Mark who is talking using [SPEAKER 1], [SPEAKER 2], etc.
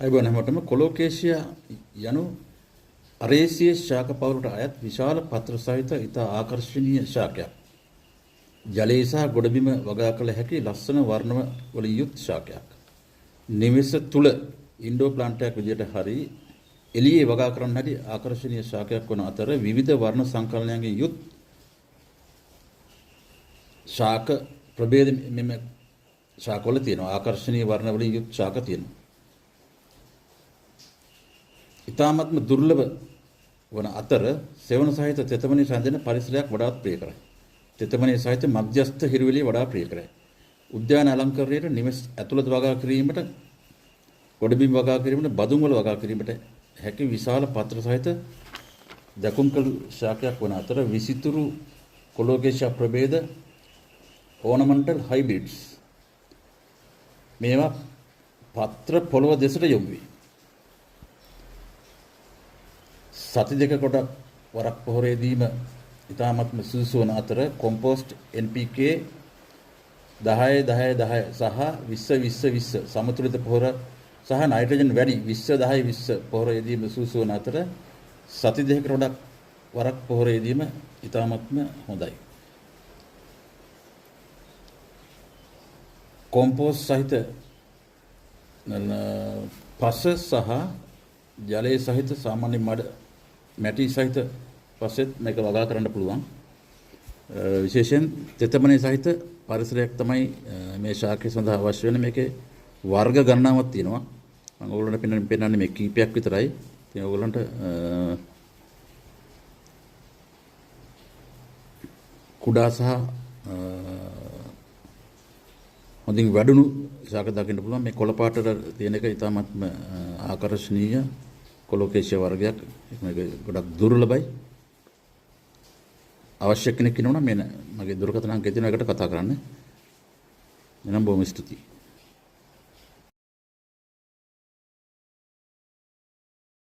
[SPEAKER 1] අයිබෝන හැමෝටම කොලොකේසියා යනු අරේසියේ ශාක පවුලට අයත් විශාල පත්‍ර සහිත ඉතා ආකර්ශනීය ශාකයක්. ජලයේ සහ ගොඩබිම වගා කළ හැකි ලස්සන වර්ණ වලින් යුත් ශාකයක්. නිවෙස තුල ඉන්ඩෝ ප්ලාන්ටයක් විදිහට හරි එළියේ වගා කරන්න හැටි ආකර්ශනීය ශාකයක් වන අතර විවිධ වර්ණ සංකලනයන්ගෙන් යුත් ශාක ප්‍රභේද මෙම ශාකවල තියෙනවා. ආකර්ශනීය වර්ණ වලින් යුත් ශාක තියෙනවා. ඉතාමත්ම දුර්ලභ වන අතර සෙවන සහිත තෙතමනි රැඳෙන පරිසරයක් වඩාත් ප්‍රිය කරයි. තෙතමනි සහිත මධ්‍යස්ථ හිරුවෙලිය වඩා ප්‍රිය කරයි. උද්‍යාන අලංකරණයට නිවෙස් ඇතුළත වගා කිරීමට, ගොඩබිම් වගා කිරීමට, බදුන් වල වගා කිරීමට හැකි විශාල පත්‍ර සහිත දකුම්කළු ශාකයක් වන අතර විසිතුරු කොලොකේසියා ප්‍රභේද ornamental hybrids මේවා පත්‍ර පොළව දෙසට යොමු වේ. සති දෙක කොට වරක් පොහොරේදීම ඉතාමත්ම සුදුසු වන අතර කොම්පෝස්ට් NPK 10 10 10 සහ 20 20 20 සමතුලිත පොහොර සහ නයිට්‍රජන් වැඩි 20 10 20 පොහොරේදීම සුදුසු වන අතර සති දෙකකට වරක් පොහොරේදීම ඉතාමත්ම හොඳයි. කොම්පෝස්ට් සහිත පස සහ ජලයේ සහිත සාමාන්‍ය මඩ මැටි සහිත පසෙත් මේක වගා කරන්න පුළුවන්. විශේෂයෙන් තෙතමනේ සහිත පරිසරයක් තමයි මේ ශාකය සඳහා අවශ්‍ය වෙන. මේකේ වර්ග ගණනාවක් තියෙනවා. මම ඔයගොල්ලන්ට පෙන්නන්නේ මේ කීපයක් විතරයි. ඉතින් ඔයගොල්ලන්ට කුඩා සහ හොඳින් වැඩුණු ශාක දකින්න පුළුවන්. මේ කොළ පාටට තියෙන එක ඉතාමත්ම ආකර්ශනීය කොලොකේසියා වර්ගයක්. මේක ගොඩක් දුර්ලභයි. අවශ්‍ය කෙනෙක් ඉන්නවනම් මගේ දුරකථන අංකය තියෙනවා. ඒකට කතා කරන්න. එනම් බොහොම ස්තුතියි.